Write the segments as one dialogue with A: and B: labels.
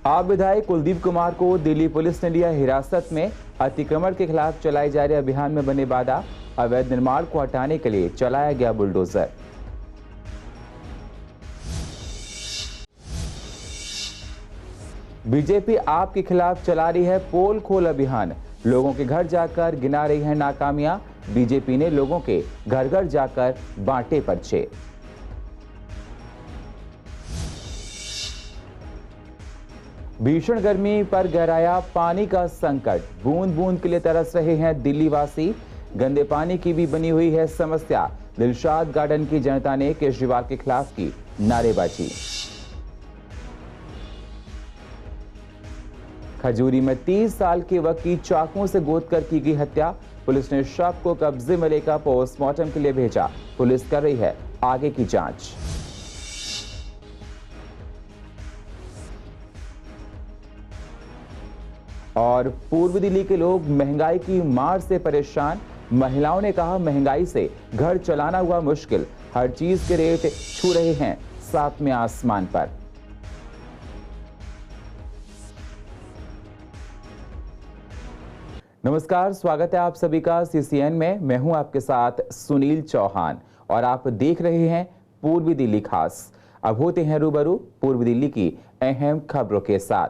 A: आप विधायक कुलदीप कुमार को दिल्ली पुलिस ने लिया हिरासत में। अतिक्रमण के खिलाफ चलाए जा रहे अभियान में बने बाधा, अवैध निर्माण को हटाने के लिए चलाया गया बुलडोजर। बीजेपी आप के खिलाफ चला रही है पोल खोल अभियान। लोगों के घर जाकर गिना रही है नाकामियां। बीजेपी ने लोगों के घर घर जाकर बांटे पर्चे। भीषण गर्मी पर गहराया पानी का संकट। बूंद बूंद के लिए तरस रहे हैं दिल्ली वासी। गंदे पानी की भी बनी हुई है समस्या। दिलशाद गार्डन की जनता ने केजरीवाल के खिलाफ की नारेबाजी। खजूरी में 30 साल के युवक की चाकुओं से गोद कर की गई हत्या। पुलिस ने शव को कब्जे में लेकर पोस्टमार्टम के लिए भेजा। पुलिस कर रही है आगे की जांच। और पूर्व दिल्ली के लोग महंगाई की मार से परेशान। महिलाओं ने कहा महंगाई से घर चलाना हुआ मुश्किल। हर चीज के रेट छू रहे हैं सातवें आसमान पर। नमस्कार, स्वागत है आप सभी का सीसीएन में। मैं हूं आपके साथ सुनील चौहान और आप देख रहे हैं पूर्वी दिल्ली खास। अब होते हैं रूबरू पूर्वी दिल्ली की अहम खबरों के साथ।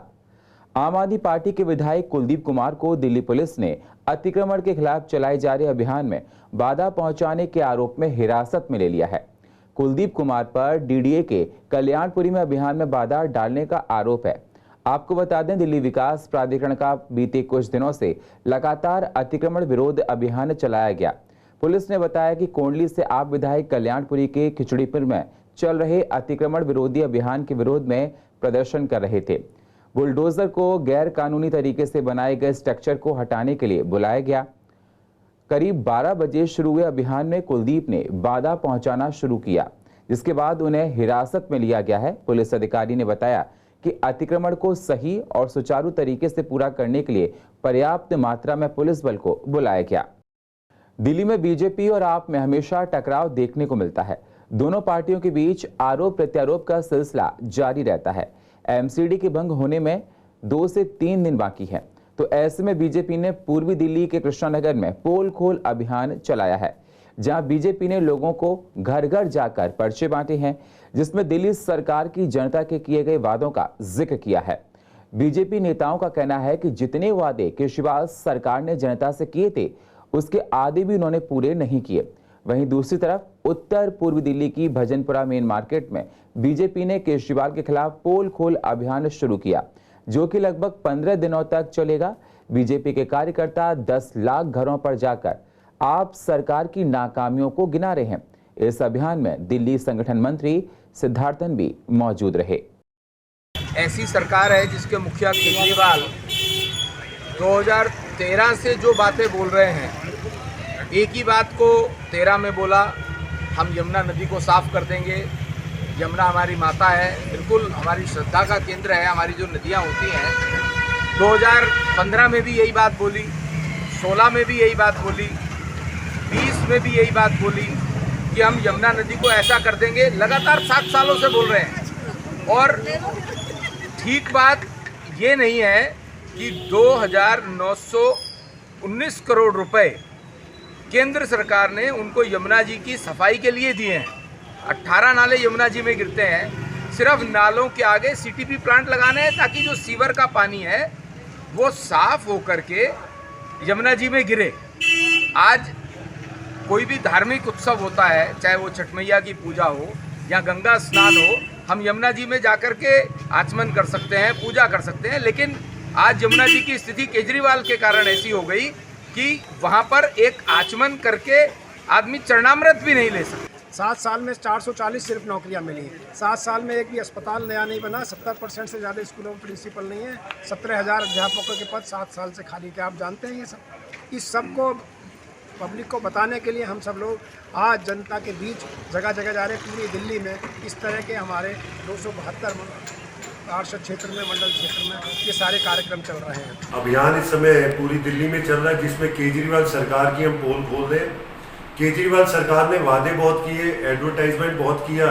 A: आम आदमी पार्टी के विधायक कुलदीप कुमार को दिल्ली पुलिस ने अतिक्रमण के खिलाफ चलाए जा रहे अभियान में बाधा पहुंचाने के आरोप में हिरासत में ले लिया है। कुलदीप कुमार पर डीडीए के कल्याणपुरी में अभियान में बाधा डालने का आरोप है। आपको बता दें, दिल्ली विकास प्राधिकरण का बीते कुछ दिनों से लगातार अतिक्रमण विरोध अभियान चलाया गया। पुलिस ने बताया कि कोंडली से आप विधायक कल्याणपुरी के खिचड़ीपुर में चल रहे अतिक्रमण विरोधी अभियान के विरोध में प्रदर्शन कर रहे थे। बुलडोजर को गैर कानूनी तरीके से बनाए गए स्ट्रक्चर को हटाने के लिए बुलाया गया। करीब 12 बजे शुरू हुए अभियान में कुलदीप ने बाधा पहुंचाना शुरू किया, जिसके बाद उन्हें हिरासत में लिया गया है। पुलिस अधिकारी ने बताया कि अतिक्रमण को सही और सुचारू तरीके से पूरा करने के लिए पर्याप्त मात्रा में पुलिस बल को बुलाया गया। दिल्ली में बीजेपी और आप में हमेशा टकराव देखने को मिलता है। दोनों पार्टियों के बीच आरोप प्रत्यारोप का सिलसिला जारी रहता है। एमसीडी के भंग होने में 2 से 3 दिन बाकी है, तो ऐसे में बीजेपी ने पूर्वी दिल्ली के कृष्णानगर में पोल खोल अभियान चलाया है, जहां बीजेपी ने लोगों को घर घर जाकर पर्चे बांटे हैं, जिसमें दिल्ली सरकार की जनता के किए गए वादों का जिक्र किया है। बीजेपी नेताओं का कहना है कि जितने वादे केजरीवाल सरकार ने जनता से किए थे, उसके आधे भी उन्होंने पूरे नहीं किए। वहीं दूसरी तरफ उत्तर पूर्वी दिल्ली की भजनपुरा मेन मार्केट में बीजेपी ने केजरीवाल के खिलाफ पोल खोल अभियान शुरू किया, जो कि लगभग 15 दिनों तक चलेगा। बीजेपी के कार्यकर्ता 10 लाख घरों पर जाकर आप सरकार की नाकामियों को गिना रहे हैं। इस अभियान में दिल्ली संगठन मंत्री सिद्धार्थन भी मौजूद रहे।
B: ऐसी सरकार है जिसके मुखिया केजरीवाल 2013 से जो बातें बोल रहे हैं, एक ही बात को 13 में बोला, हम यमुना नदी को साफ कर देंगे। यमुना हमारी माता है, बिल्कुल हमारी श्रद्धा का केंद्र है। हमारी जो नदियाँ होती हैं, 2015 में भी यही बात बोली, 16 में भी यही बात बोली, 20 में भी यही बात बोली कि हम यमुना नदी को ऐसा कर देंगे। लगातार 7 सालों से बोल रहे हैं। और ठीक बात ये नहीं है कि 2,919 करोड़ रुपए केंद्र सरकार ने उनको यमुना जी की सफाई के लिए दिए हैं। 18 नाले यमुना जी में गिरते हैं। सिर्फ नालों के आगे सीटीपी प्लांट लगाने हैं, ताकि जो सीवर का पानी है वो साफ होकर के यमुना जी में गिरे। आज कोई भी धार्मिक उत्सव होता है, चाहे वो छठ मैया की पूजा हो या गंगा स्नान हो, हम यमुना जी में जाकर के आचमन कर सकते हैं, पूजा कर सकते हैं। लेकिन आज यमुना जी की स्थिति केजरीवाल के कारण ऐसी हो गई कि वहाँ पर एक आचमन करके आदमी चरणामृत भी नहीं ले सकता।
C: 7 साल में 440 सिर्फ नौकरियां मिली हैं। 7 साल में एक भी अस्पताल नया नहीं बना। 70% से ज़्यादा स्कूलों में प्रिंसिपल नहीं है। 17,000 अध्यापकों के पद 7 साल से खाली थे। आप जानते हैं ये सब। इस सब को पब्लिक को बताने के लिए हम सब लोग आज जनता के बीच जगह जगह जा रहे हैं। पूरी दिल्ली में इस तरह के हमारे 272 पार्षद क्षेत्र में, मंडल क्षेत्र में ये सारे कार्यक्रम चल रहे हैं।
D: अभियान इस समय पूरी दिल्ली में चल रहा है, जिसमें केजरीवाल सरकार की हम पोल खोल रहे हैं। केजरीवाल सरकार ने वादे बहुत किए, एडवर्टाइजमेंट बहुत किया,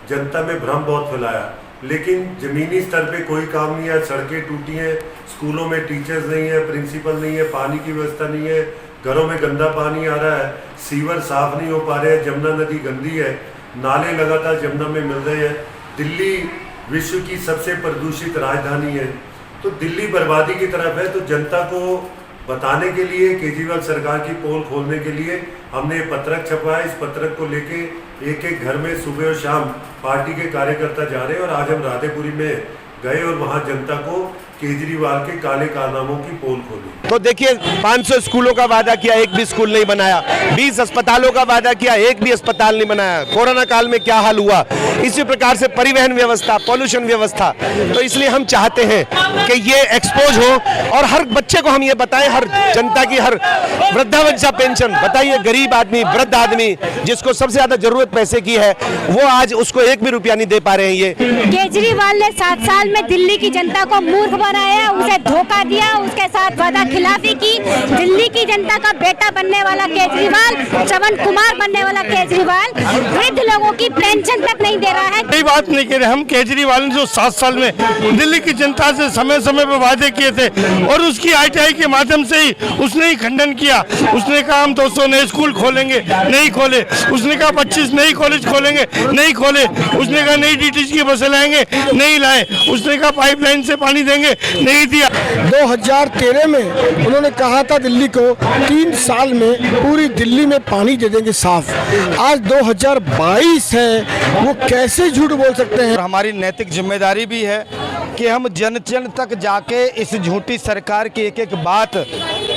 D: जनता में भ्रम बहुत फैलाया, लेकिन ज़मीनी स्तर पे कोई काम नहीं है। सड़कें टूटी हैं, स्कूलों में टीचर्स नहीं है, प्रिंसिपल नहीं है, पानी की व्यवस्था नहीं है, घरों में गंदा पानी आ रहा है, सीवर साफ नहीं हो पा रहे हैं, जमुना नदी गंदी है, नाले लगातार जमुना में मिल रहे हैं। दिल्ली विश्व की सबसे प्रदूषित राजधानी है, तो दिल्ली बर्बादी की तरफ है। तो जनता को बताने के लिए, केजरीवाल सरकार की पोल खोलने के लिए हमने पत्रक छपा है। इस पत्रक को लेके एक एक घर में सुबह और शाम पार्टी के कार्यकर्ता जा रहे हैं और आज हम राधेपुरी में गए और वहां जनता को केजरीवाल के काले कारनामों की पोल खोली।
E: तो देखिए 500 स्कूलों का वादा किया, एक भी स्कूल नहीं बनाया। 20 अस्पतालों का वादा किया, एक भी अस्पताल नहीं बनाया। कोरोना काल में क्या हाल हुआ। इसी प्रकार से परिवहन व्यवस्था, पॉल्यूशन व्यवस्था। तो इसलिए हम चाहते हैं कि ये एक्सपोज हो और हर बच्चे को हम ये बताएं, हर जनता की, हर वृद्धावस्था पेंशन बताइए। गरीब आदमी, वृद्ध आदमी जिसको सबसे ज्यादा जरूरत पैसे की है, वो आज उसको एक भी रुपया नहीं दे पा रहे हैं। ये
F: केजरीवाल ने 7 साल में दिल्ली की जनता को मूर्ख बनाया, उसे धोखा दिया, उसके साथ वादा खिलाफी की। दिल्ली की जनता का बेटा बनने वाला केजरीवाल, श्रवण कुमार बनने वाला केजरीवाल वृद्ध लोगों की पेंशन तक नहीं दे रहा है।
G: कोई बात नहीं कह रहे हम। केजरीवाल ने जो 7 साल में दिल्ली की जनता से समय समय पर वादे किए थे और उसकी ITI के माध्यम से ही उसने ही खंडन किया। उसने कहा हम 200 नए स्कूल खोलेंगे, नहीं खोले। उसने कहा 25 नई कॉलेज खोलेंगे, नहीं खोले। उसने कहा नई DTC की बसें लाएंगे, नहीं लाए। उसने कहा पाइपलाइन से पानी देंगे, नहीं दिया।
H: 2013 में उन्होंने कहा था दिल्ली को 3 साल में पूरी दिल्ली में पानी दे देंगे साफ। आज 2022 है, वो कैसे झूठ बोल सकते हैं।
E: हमारी नैतिक जिम्मेदारी भी है कि हम जन जन तक जाके इस झूठी सरकार की एक एक बात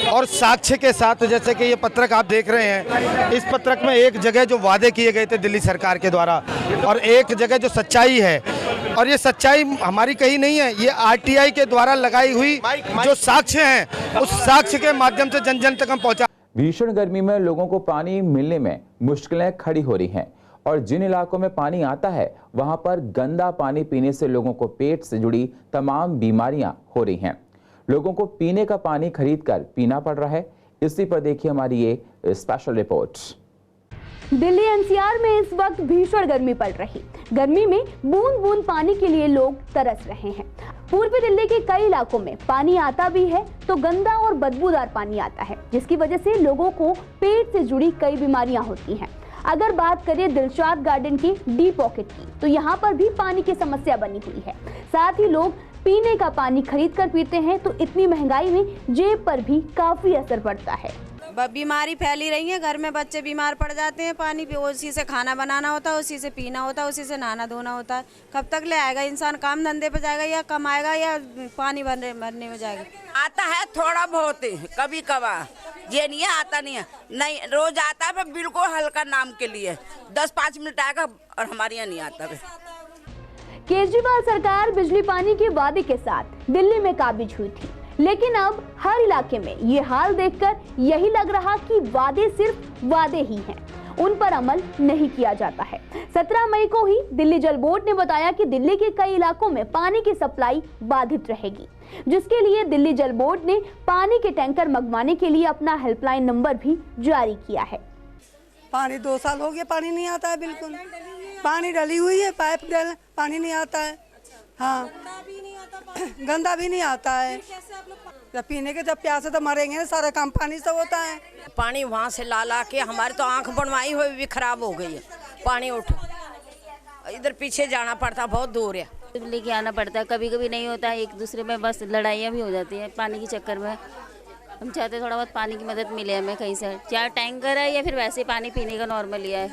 E: और साक्ष्य के साथ, जैसे कि ये पत्रक आप देख रहे हैं, इस पत्रक में एक जगह जो वादे किए गए थे दिल्ली सरकार के द्वारा और एक जगह जो सच्चाई है, और ये सच्चाई हमारी कहीं नहीं है, ये RTI के द्वारा लगाई हुई जो साक्ष्य हैं, उस साक्ष्य के माध्यम से जन जन तक हम पहुंचा।
A: भीषण गर्मी में लोगों को पानी मिलने में मुश्किलें खड़ी हो रही हैं और जिन इलाकों में पानी आता है वहां पर गंदा पानी पीने से लोगों को पेट से जुड़ी तमाम बीमारियां हो रही हैं। लोगों को पीने का पानी खरीदकर पीना पड़ रहा है। इसी पर देखिए हमारी ये स्पेशल रिपोर्ट।
I: दिल्ली NCR में इस वक्त भीषण गर्मी पड़ रही। गर्मी में बूंद बूंद पानी के लिए लोग तरस रहे हैं। पूर्वी दिल्ली के कई इलाकों में पानी आता भी है तो गंदा और बदबूदार पानी आता है, जिसकी वजह से लोगों को पेट से जुड़ी कई बीमारियां होती हैं। अगर बात करें दिलशाद गार्डन के डी पॉकेट की, तो यहाँ पर भी पानी की समस्या बनी हुई है। साथ ही लोग पीने का पानी खरीद कर पीते हैं तो इतनी महंगाई में जेब पर भी काफी असर पड़ता है।
J: बीमारी फैली रही है, घर में बच्चे बीमार पड़ जाते हैं। पानी उसी से खाना बनाना होता है, उसी से पीना होता है, उसी से नहाना धोना होता है। कब तक ले आएगा इंसान, काम धंधे पे जाएगा या कमाएगा या पानी भरने में जाएगा।
K: आता है थोड़ा बहुत कभी कभार, ये नहीं है आता नहीं है, नहीं रोज आता है पर बिल्कुल हल्का नाम के लिए 10-5 मिनट आएगा और हमारे यहाँ नहीं आता है।
I: केजरीवाल सरकार बिजली पानी के वादे के साथ दिल्ली में काबिज हुई थी, लेकिन अब हर इलाके में ये हाल देखकर यही लग रहा कि वादे सिर्फ वादे ही हैं, उन पर अमल नहीं किया जाता है। 17 मई को ही दिल्ली जल बोर्ड ने बताया कि दिल्ली के कई इलाकों में पानी की सप्लाई बाधित रहेगी, जिसके लिए दिल्ली जल बोर्ड ने पानी के टैंकर मंगवाने के लिए अपना हेल्पलाइन नंबर भी जारी किया है।
L: पानी 2 साल हो गए, पानी नहीं आता है, बिल्कुल पानी डली हुई है, पाइप डल, पानी नहीं आता है। हाँ, गंदा भी नहीं आता है। जब पीने के, जब प्यासे तो मरेंगे, सारा काम पानी से होता है।
K: पानी वहाँ से ला ला के हमारी तो आंख बनवाई हुई भी खराब हो गई है। पानी उठ इधर पीछे जाना पड़ता, बहुत दूर है,
M: लेके आना पड़ता है। कभी कभी नहीं होता है, एक दूसरे में बस लड़ाइयाँ भी हो जाती है पानी के चक्कर में। हम चाहते हैं थोड़ा बहुत पानी की मदद मिले हमें कहीं से, चाहे टैंकर है या फिर वैसे पानी पीने का नॉर्मल लिया है।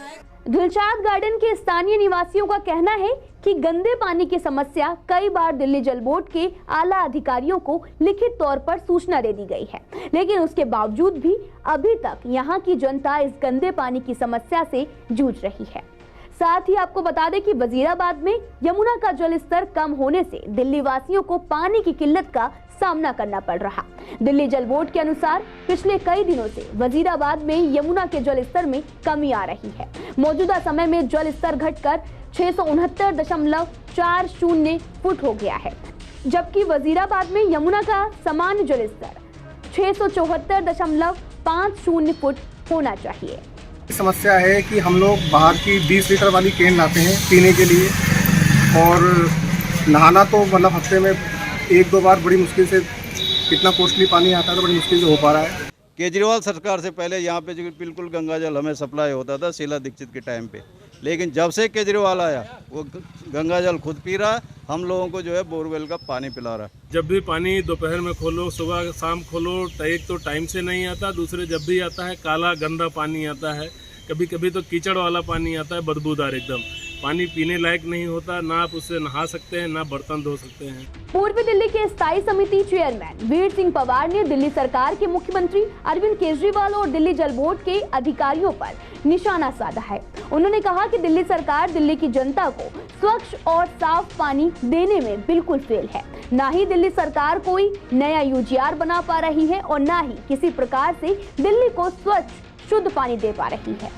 I: दिलशाद गार्डन के स्थानीय निवासियों का कहना है कि गंदे पानी की समस्या कई बार दिल्ली जल बोर्ड के आला अधिकारियों को लिखित तौर पर सूचना दे दी गई है, लेकिन उसके बावजूद भी अभी तक यहाँ की जनता इस गंदे पानी की समस्या से जूझ रही है। साथ ही आपको बता दें कि वजीराबाद में यमुना का जल स्तर कम होने से दिल्ली वासियों को पानी की किल्लत का सामना करना पड़ रहा। दिल्ली जल बोर्ड के अनुसार पिछले कई दिनों से वजीराबाद में यमुना के जल स्तर में कमी आ रही है। मौजूदा समय में जल स्तर घटकर 669.40 फुट हो गया है, जबकि वजीराबाद में यमुना का सामान्य जल स्तर 674.50 फुट होना चाहिए।
C: समस्या है कि हम लोग बाहर की 20 लीटर वाली कैन लाते हैं पीने के लिए, और नहाना तो मतलब हफ्ते में 1-2 बार बड़ी मुश्किल से, इतना कॉस्टली पानी आता है तो बड़ी मुश्किल से हो पा रहा है।
N: केजरीवाल सरकार से पहले यहाँ पे जो बिल्कुल गंगा जल हमें सप्लाई होता था शीला दीक्षित के टाइम पे, लेकिन जब से केजरीवाल आया वो गंगा जल खुद पी रहा है, हम लोगों को जो है बोरवेल का पानी पिला रहा है।
O: जब भी पानी दोपहर में खोलो, सुबह शाम खोलो, एक तो टाइम से नहीं आता, दूसरे जब भी आता है काला गंदा पानी आता है, कभी कभी तो कीचड़ वाला पानी आता है, बदबूदार एकदम। पानी पीने लायक नहीं होता, ना आप उससे नहा सकते हैं ना बर्तन धो सकते हैं।
I: पूर्व दिल्ली के स्थायी समिति चेयरमैन वीर सिंह पवार ने दिल्ली सरकार के मुख्यमंत्री अरविंद केजरीवाल और दिल्ली जल बोर्ड के अधिकारियों पर निशाना साधा है। उन्होंने कहा कि दिल्ली सरकार दिल्ली की जनता को स्वच्छ और साफ पानी देने में बिल्कुल फेल है। न ही दिल्ली सरकार कोई नया यूजीआर बना पा रही है और न ही किसी प्रकार से दिल्ली को स्वच्छ शुद्ध पानी दे पा रही है।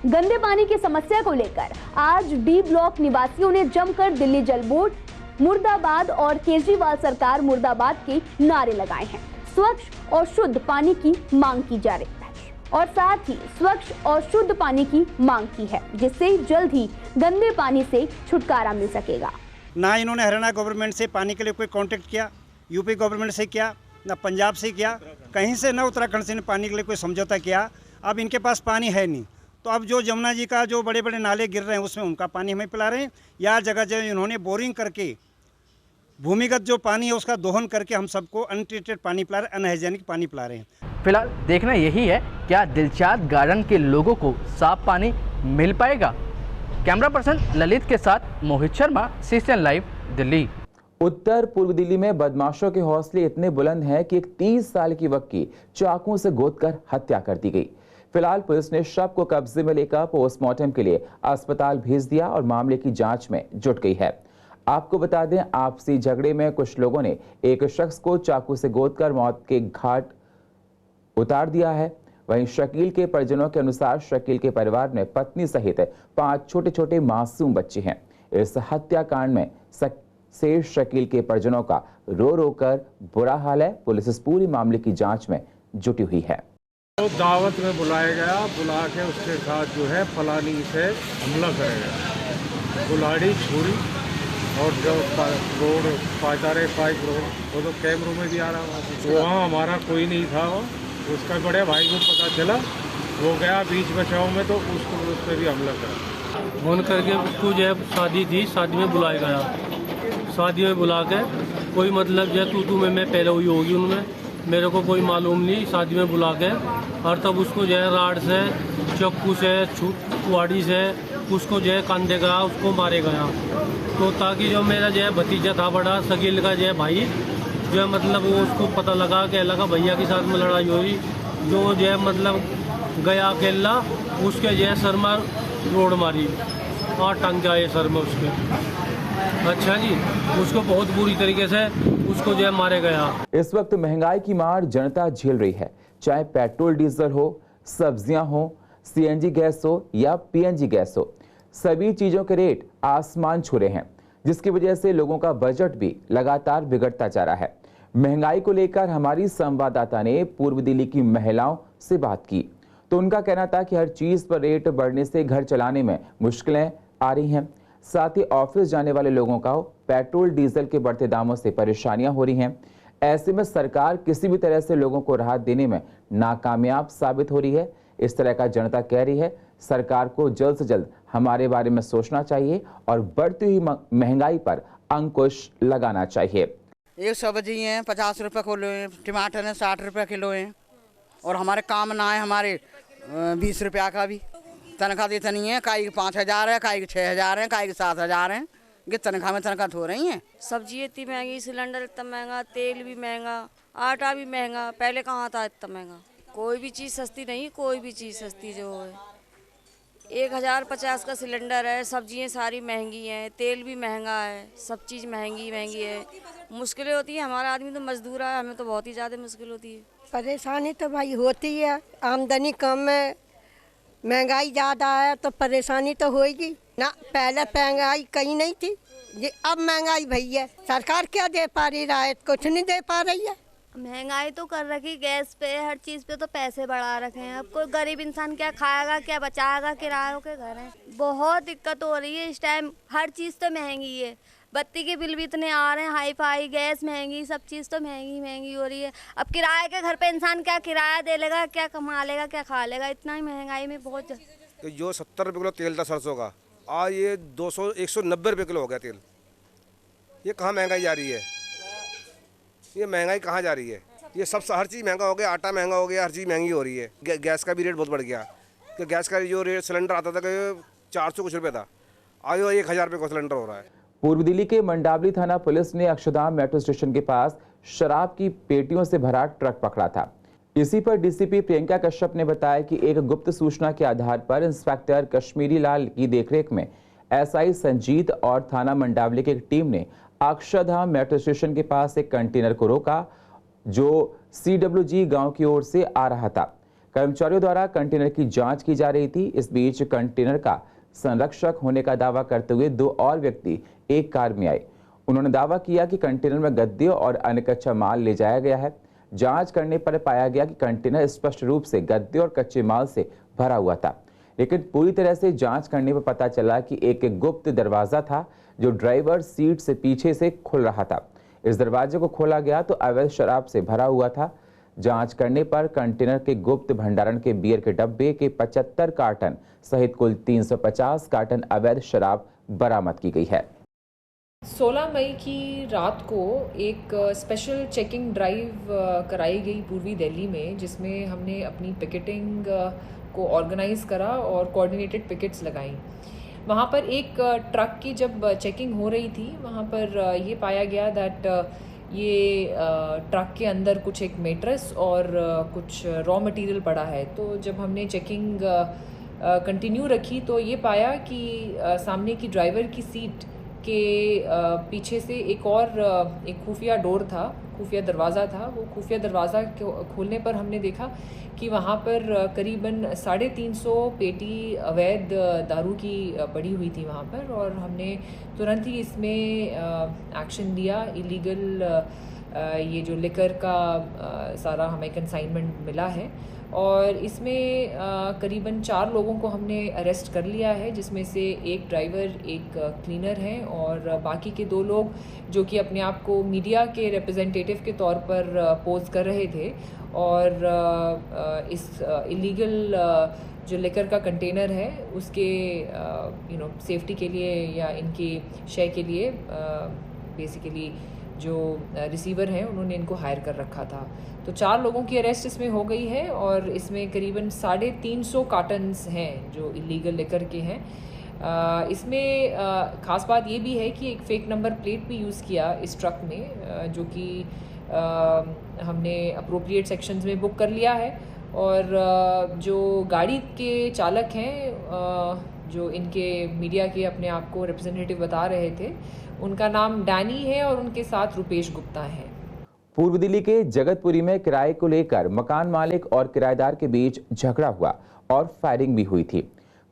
I: गंदे पानी की समस्या को लेकर आज डी ब्लॉक निवासियों ने जमकर दिल्ली जल बोर्ड मुर्दाबाद और केजरीवाल सरकार मुर्दाबाद के नारे लगाए हैं। स्वच्छ और शुद्ध पानी की मांग की जा रही है और साथ ही स्वच्छ और शुद्ध पानी की मांग की है, जिससे जल्द ही गंदे पानी से छुटकारा मिल सकेगा।
P: ना इन्होंने हरियाणा गवर्नमेंट से पानी के लिए कोई कांटेक्ट किया, यूपी गवर्नमेंट से किया, ना पंजाब से किया, कहीं से ना उत्तराखंड से पानी के लिए कोई समझौता किया। अब इनके पास पानी है नहीं, तो अब जो जमुना जी का जो बड़े बड़े नाले गिर रहे हैं उसमें उनका पानी हमें पिला रहे हैं, या जगह जगह इन्होंने बोरिंग करके भूमिगत जो पानी है उसका दोहन करके हम सबको अनट्रीटेड पानी पिला रहे हैं, अनहाइजेनिक पानी पिला रहे हैं।
Q: फिलहाल देखना यही है क्या दिलशाद गार्डन के लोगों को साफ पानी मिल पाएगा। कैमरा पर्सन ललित के साथ मोहित शर्मा, CCN लाइव, दिल्ली।
A: उत्तर पूर्व दिल्ली में बदमाशों के हौसले इतने बुलंद हैं कि एक 30 साल की वक्की चाकुओं से गोदकर हत्या कर दी गई। फिलहाल पुलिस ने शव को कब्जे में लेकर पोस्टमार्टम के लिए अस्पताल भेज दिया और मामले की जांच में जुट गई है। आपको बता दें, आपसी झगड़े में कुछ लोगों ने एक शख्स को चाकू से गोदकर मौत के घाट उतार दिया है। वहीं शकील के परिजनों के अनुसार शकील के परिवार में पत्नी सहित 5 छोटे छोटे मासूम बच्चे हैं। इस हत्याकांड में शेष शकील के परिजनों का रो रो कर बुरा हाल है। पुलिस इस पूरी मामले की जांच में जुटी हुई है।
O: तो दावत में बुलाया गया, बुला के उसके साथ जो है फलानी से हमला करेगा, कुल्हाड़ी, छुरी और जो रोड पाइप रोड वो तो कैमरों में भी आ रहा था। तो वहाँ हमारा कोई नहीं था, वो उसका बड़े भाई को पता चला, वो गया बीच बचाव में तो उसको उस पर भी हमला करा। फोन करके उसको जो है शादी थी, शादी में बुलाया गया, शादी में बुला के कोई मतलब जो तू में मैं पहले हुई होगी उनमें, मेरे को कोई मालूम नहीं। शादी में बुला के और तब उसको जो है राड से, चक्कू से, कुआड़ी से उसको जो है कंधे का उसको मारे गया। तो ताकि जो मेरा जो है भतीजा था बड़ा शकील का जो है भाई, जो है मतलब वो उसको पता लगा कि लगा भैया के साथ में लड़ाई हुई, जो है मतलब गया अकेला, उसके जो है सर में रोड मारी, 8 टंके आए सर में उसके। अच्छा जी, उसको बहुत बुरी तरीके से उसको जो है मारे गया।
A: इस वक्त महंगाई की मार जनता झेल रही है, चाहे पेट्रोल डीजल हो, सब्जियां हो, CNG गैस हो या PNG गैस हो, सभी चीजों के रेट आसमान छू रहे हैं, जिसकी वजह से लोगों का बजट भी लगातार बिगड़ता जा रहा है। महंगाई को लेकर हमारी संवाददाता ने पूर्व दिल्ली की महिलाओं से बात की, तो उनका कहना था कि हर चीज पर रेट बढ़ने से घर चलाने में मुश्किलें आ रही हैं। साथ ही ऑफिस जाने वाले लोगों का पेट्रोल डीजल के बढ़ते दामों से परेशानियां हो रही हैं। ऐसे में सरकार किसी भी तरह से लोगों को राहत देने में नाकामयाब साबित हो रही है। इस तरह का जनता कह रही है, सरकार को जल्द से जल्द हमारे बारे में सोचना चाहिए और बढ़ती हुई महंगाई पर अंकुश लगाना चाहिए।
K: एक सब्जी है 50 रुपये किलो है, टमाटर है 60 रुपये किलो है, और हमारे काम ना है, हमारे 20 रुपया का भी तनख्वाह देता नहीं है। काई 5,000 है, काई 6,000 है, काई 7,000 है, कि तनख्वाह में तनख्वाह हो रही है।
J: सब्जी इतनी महंगी, सिलेंडर इतना महंगा, तेल भी महंगा, आटा भी महंगा, पहले कहाँ था इतना महंगा। कोई भी चीज़ सस्ती नहीं, कोई भी चीज़ सस्ती जो है। 1050 का सिलेंडर है, सब्जियाँ सारी महंगी हैं, तेल भी महंगा है, सब चीज़ महंगी है। मुश्किलें होती है, हमारा आदमी तो मजदूर है, हमें तो बहुत ही ज़्यादा मुश्किल होती है।
L: परेशानी तो भाई होती है, आमदनी कम है, महंगाई ज़्यादा है तो परेशानी तो होगी ना। पहले महंगाई कहीं नहीं थी, ये अब महंगाई भई है। सरकार क्या दे पा रही, राहत कुछ नहीं दे पा रही है।
F: महंगाई तो कर रखी, गैस पे हर चीज़ पे तो पैसे बढ़ा रखे हैं। अब कोई गरीब इंसान क्या खाएगा, क्या बचाएगा, किरायों के घर हैं। बहुत दिक्कत हो रही है इस टाइम, हर चीज़ तो महंगी है।
R: बत्ती के बिल भी इतने आ रहे हैं, हाई फाई, गैस महंगी, सब चीज़ तो महंगी महंगी हो रही है। अब किराए के घर पे इंसान क्या किराया दे लेगा, क्या कमा लेगा, क्या खा लेगा, इतना ही महंगाई में बहुत।
S: तो जो 70 रुपये किलो तेल था सरसों का, आज ये 190 रुपये किलो हो गया तेल। ये कहाँ महंगाई जा रही है? ये महंगाई कहाँ जा रही है? ये सब हर चीज़ महंगा हो गया, आटा महंगा हो गया, हर चीज़ महंगी हो रही है। गैस का भी रेट बहुत बढ़ गया कि गैस का जो रेट सिलेंडर आता था कि 400 कुछ रुपये था, आज 1000 रुपये का सिलेंडर हो रहा है।
A: पूर्व दिल्ली के मंडावली थाना पुलिस ने अक्षरधाम मेट्रो स्टेशन के पास शराब की पेटियों से भरा ट्रक पकड़ा था। इसी पर डीसीपी प्रियंका कश्यप ने बताया कि एक गुप्त सूचना के आधार पर इंस्पेक्टर कश्मीरी लाल की देखरेख में एसआई संजीत और थाना मंडावली की एक टीम ने अक्षरधाम मेट्रो स्टेशन के पास एक कंटेनर को रोका जो CWG गांव की ओर से आ रहा था। कर्मचारियों द्वारा कंटेनर की जांच की जा रही थी। इस बीच कंटेनर का संरक्षक होने का दावा करते हुए 2 और व्यक्ति एक कार में आए। उन्होंने दावा किया कि कंटेनर में गद्दे और अन्य कच्चा माल ले जाया गया है। जांच करने पर पाया गया कि कंटेनर स्पष्ट रूप से गद्दे और कच्चे माल से भरा हुआ था, लेकिन पूरी तरह से जांच करने पर पता चला कि एक गुप्त दरवाजा था जो ड्राइवर सीट से पीछे से खुल रहा था। इस दरवाजे को खोला गया तो अवैध शराब से भरा हुआ था। जांच करने पर कंटेनर के गुप्त भंडारण के बियर के डब्बे के 75 कार्टन सहित कुल 350 कार्टन अवैध शराब बरामद की गई है।
T: 16 मई की रात को एक स्पेशल चेकिंग ड्राइव कराई गई पूर्वी दिल्ली में, जिसमें हमने अपनी पिकेटिंग को ऑर्गेनाइज करा और कोऑर्डिनेटेड पिकेट्स लगाई। वहाँ पर एक ट्रक की जब चेकिंग हो रही थी, वहाँ पर ये पाया गया दैट ये ट्रक के अंदर कुछ एक मेट्रेस और कुछ रॉ मटेरियल पड़ा है। तो जब हमने चेकिंग कंटिन्यू रखी तो ये पाया कि सामने की ड्राइवर की सीट के पीछे से एक खुफिया डोर था, खुफिया दरवाज़ा था। वो खुफिया दरवाज़ा खोलने पर हमने देखा कि वहाँ पर करीबन 350 पेटी अवैध दारू की पड़ी हुई थी वहाँ पर, और हमने तुरंत ही इसमें एक्शन लिया। इलीगल ये जो लिकर का सारा हमें कंसाइनमेंट मिला है, और इसमें करीबन 4 लोगों को हमने अरेस्ट कर लिया है, जिसमें से एक ड्राइवर, एक क्लीनर हैं, और बाकी के 2 लोग जो कि अपने आप को मीडिया के रिप्रेजेंटेटिव के तौर पर पोज कर रहे थे, और इस इलीगल जो लिकर का कंटेनर है उसके सेफ्टी के लिए या इनकी शय के लिए बेसिकली जो रिसीवर हैं उन्होंने इनको हायर कर रखा था। तो 4 लोगों की अरेस्ट इसमें हो गई है, और इसमें करीबन 350 कार्टन्स हैं जो इलीगल लिकर के हैं। इसमें ख़ास बात ये भी है कि एक फ़ेक नंबर प्लेट भी यूज़ किया इस ट्रक में, जो कि हमने अप्रोप्रिएट सेक्शंस में बुक कर लिया है। और जो गाड़ी के चालक हैं, जो इनके मीडिया के अपने आप को रिप्रेजेंटेटिव बता रहे थे, उनका नाम डैनी है और उनके साथ रुपेश गुप्ता है।
A: पूर्व दिल्ली के जगतपुरी में किराए को लेकर मकान मालिक और किराएदार के बीच झगड़ा हुआ और फायरिंग भी हुई थी।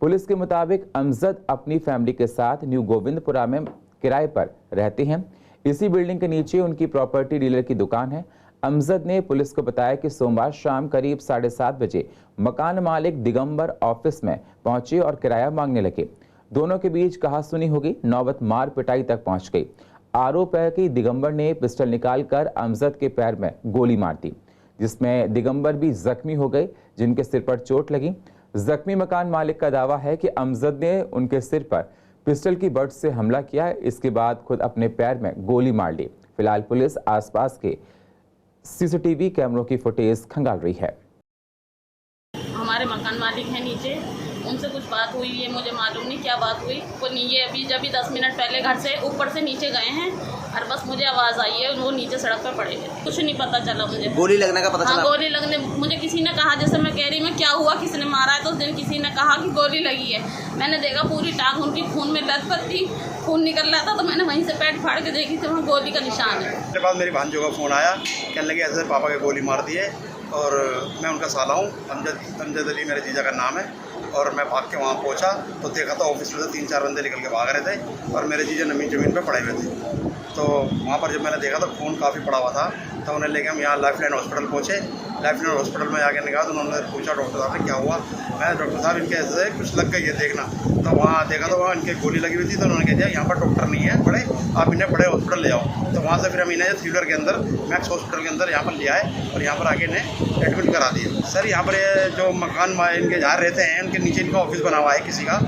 A: पुलिस के मुताबिक अमजद अपनी फैमिली के साथ न्यू गोविंदपुरा में किराए पर रहते हैं। इसी बिल्डिंग के नीचे उनकी प्रॉपर्टी डीलर की दुकान है। अमजद ने पुलिस को बताया कि सोमवार शाम करीब 7:30 बजे मकान मालिक दिगंबर ऑफिस में पहुंचे और किराया मांगने लगे। दोनों के बीच कहासुनी हो गई, नौबत मार पिटाई तक पहुंच गई। आरोप है कि दिगंबर ने पिस्टल निकालकर अमजद के पैर में गोली मार दी, जिसमें दिगंबर भी जख्मी हो गए, जिनके सिर पर चोट लगी। जख्मी मकान मालिक का दावा है कि अमजद ने उनके सिर पर पिस्टल की बट से हमला किया, इसके बाद खुद अपने पैर में गोली मार ली। फिलहाल पुलिस आसपास के सीसीटीवी कैमरों की फुटेज खंगाल रही है।
U: हमारे मकान मालिक हैं नीचे, उनसे कुछ बात हुई है, मुझे मालूम नहीं क्या बात हुई। वो ये अभी जब 10 मिनट पहले घर से ऊपर से नीचे गए हैं, और बस मुझे आवाज़ आई है, वो नीचे सड़क पर पड़े हैं। कुछ नहीं पता चला मुझे।
V: गोली लगने का पता चला?
U: हाँ, गोली लगने मुझे किसी ने कहा, जैसे मैं कह रही मैं क्या हुआ, किसने मारा है, तो उस दिन किसी ने कहा कि गोली लगी है। मैंने देखा पूरी टांग उनकी खून में लथपथ थी, खून निकल रहा था, तो मैंने वहीं से पेट फाड़ के देखी थी, वहाँ गोली का निशान है।
V: उसके बाद मेरी भांजों का फ़ोन आया, कहने लगे ऐसे पापा के गोली मार दिए, और मैं उनका साला हूँ, अमजद अली मेरे जीजा का नाम है। और मैं भाग के वहाँ पहुँचा तो देखा तो ऑफिस में से 3-4 बंदे निकल के भाग रहे थे, और मेरे जीजा ज़मीन पे पड़े हुए थे। तो वहाँ पर जब मैंने देखा तो खून काफ़ी पड़ा हुआ था, तो उन्हें लेके हम यहाँ लाइफ लाइन हॉस्पिटल पहुँचे। लेफ्टिनेंट हॉस्पिटल में जाके निकाला तो उन्होंने पूछा डॉक्टर साहब ने क्या हुआ। मैं डॉक्टर साहब इनके ऐसे कुछ लग गई है देखना, तो वहाँ देखा तो वहाँ इनके गोली लगी हुई थी। तो उन्होंने कह दिया यहाँ पर डॉक्टर नहीं है बड़े, आप इन्हें बड़े हॉस्पिटल ले जाओ। तो वहाँ से फिर हम इन्हें थ्रिलर के अंदर मैक्स हॉस्पिटल के अंदर यहाँ पर ले आए और यहाँ पर आके इन्हें एडमिट करा दिया। सर यहाँ पर जो मकान इनके जहाँ रहते हैं उनके नीचे इनका ऑफिस बना हुआ है किसी का,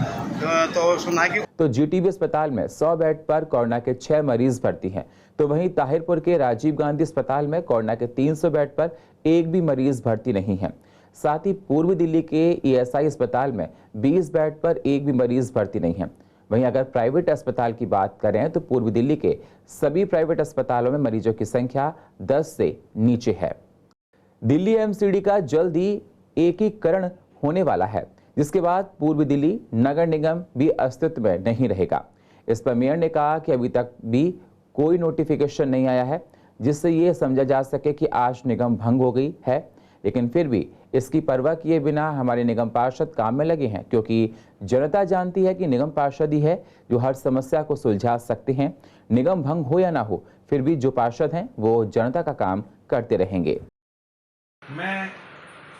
V: तो सुना है कि
A: तो जीटीबी अस्पताल में 100 बेड पर कोरोना के 6 मरीज भर्ती हैं, तो वहीं ताहिरपुर के राजीव गांधी अस्पताल में कोरोना के 300 बेड पर एक भी मरीज भर्ती नहीं है। साथ ही पूर्वी दिल्ली के ईएसआई अस्पताल में 20 बेड पर एक भी मरीज भर्ती नहीं है। वहीं अगर प्राइवेट अस्पताल की बात करें तो पूर्वी दिल्ली के सभी प्राइवेट अस्पतालों में मरीजों की संख्या 10 से नीचे है। दिल्ली एमसीडी का जल्द ही एकीकरण होने वाला है, जिसके बाद पूर्वी दिल्ली नगर निगम भी अस्तित्व में नहीं रहेगा। इस पर मेयर ने कहा कि अभी तक भी कोई नोटिफिकेशन नहीं आया है जिससे ये समझा जा सके कि आज निगम भंग हो गई है, लेकिन फिर भी इसकी परवाह किए बिना हमारे निगम पार्षद काम में लगे हैं, क्योंकि जनता जानती है कि निगम पार्षद ही है जो हर समस्या को सुलझा सकते हैं। निगम भंग हो या ना हो, फिर भी जो पार्षद हैं वो जनता का काम करते रहेंगे।
O: मैं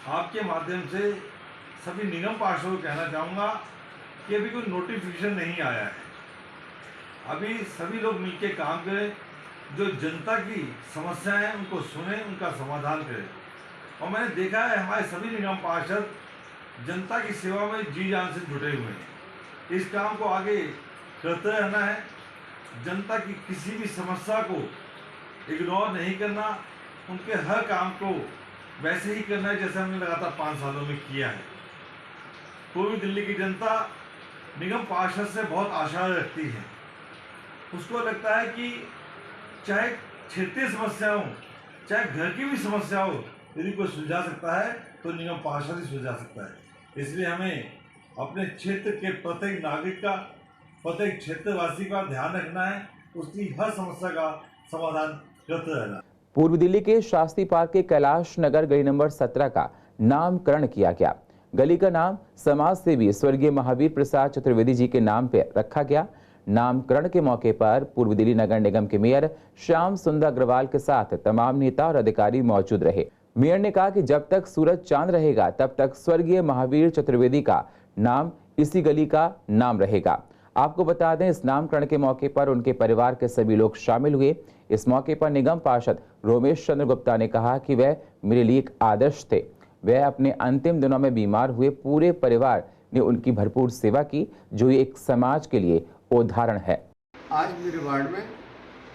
O: आपके माध्यम से सभी निगम पार्षदों को कहना चाहूँगा कि अभी कोई नोटिफिकेशन नहीं आया है। अभी सभी लोग मिलकर काम करें, जो जनता की समस्याएं हैं उनको सुने, उनका समाधान करें। और मैंने देखा है हमारे सभी निगम पार्षद जनता की सेवा में जी जान से जुटे हुए हैं। इस काम को आगे करते रहना है। जनता की किसी भी समस्या को इग्नोर नहीं करना, उनके हर काम को वैसे ही करना है जैसे हमने लगातार 5 सालों में किया है। पूर्वी दिल्ली की जनता निगम पार्षद से बहुत आशा रखती है। उसको लगता है कि चाहे क्षेत्रीय समस्या हो, चाहे घर की भी समस्या हो, यदि कोई सुलझा सकता है तो निगम पार्षद ही सुलझा सकता है। इसलिए हमें अपने क्षेत्र के प्रत्येक नागरिक का, प्रत्येक क्षेत्रवासी का ध्यान रखना है, उसकी हर समस्या का समाधान करते रहना।
A: पूर्वी दिल्ली के शास्त्री पार्क के कैलाश नगर गली नंबर 17 का नामकरण किया गया। गली का नाम समाज सेवी स्वर्गीय महावीर प्रसाद चतुर्वेदी जी के नाम पर रखा गया। नामकरण के मौके पर पूर्वी दिल्ली नगर निगम के मेयर श्याम सुंदर अग्रवाल के साथ तमाम नेता और अधिकारी मौजूद रहे। मेयर ने कहा कि जब तक सूरज चांद रहेगा तब तक स्वर्गीय महावीर चतुर्वेदी का नाम इसी गली का नाम रहेगा। आपको बता दें, इस नामकरण के मौके पर उनके परिवार के सभी लोग शामिल हुए। इस मौके पर निगम पार्षद रोमेश चंद्र गुप्ता ने कहा कि वह मेरे लिए एक आदर्श थे। वह अपने अंतिम दिनों में बीमार हुए, पूरे परिवार ने उनकी भरपूर सेवा की, जो एक समाज के लिए उदाहरण है।
B: आज मेरे वार्ड में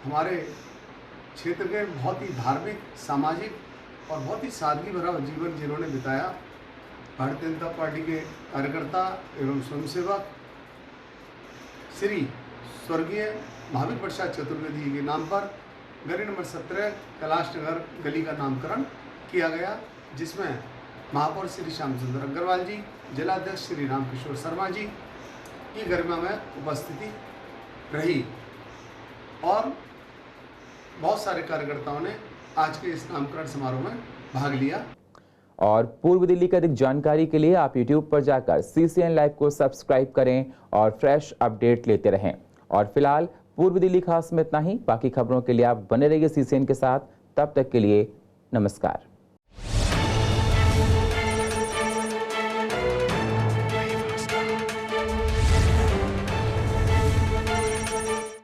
B: हमारे क्षेत्र के बहुत ही धार्मिक, सामाजिक और बहुत ही सादगी भरा जीवन जिन्होंने बिताया, भारतीय जनता पार्टी के कार्यकर्ता एवं स्वयंसेवक श्री स्वर्गीय महावीर प्रसाद चतुर्वेदी के नाम पर गली नंबर 17 कैलाश नगर गली का नामकरण किया गया, जिसमें महापौर श्री श्याम सुंदर अग्रवाल जी, जिलाध्यक्ष श्री रामकिशोर शर्मा जी की गरिमा में उपस्थिति रही और बहुत सारे कार्यकर्ताओं ने आज के इस नामकरण समारोह में भाग लिया।
A: और पूर्व दिल्ली की अधिक जानकारी के लिए आप YouTube पर जाकर CCN लाइव को सब्सक्राइब करें और फ्रेश अपडेट लेते रहें। और फिलहाल पूर्व दिल्ली खास में इतना ही। बाकी खबरों के लिए आप बने रहिए CCN के साथ। तब तक के लिए नमस्कार।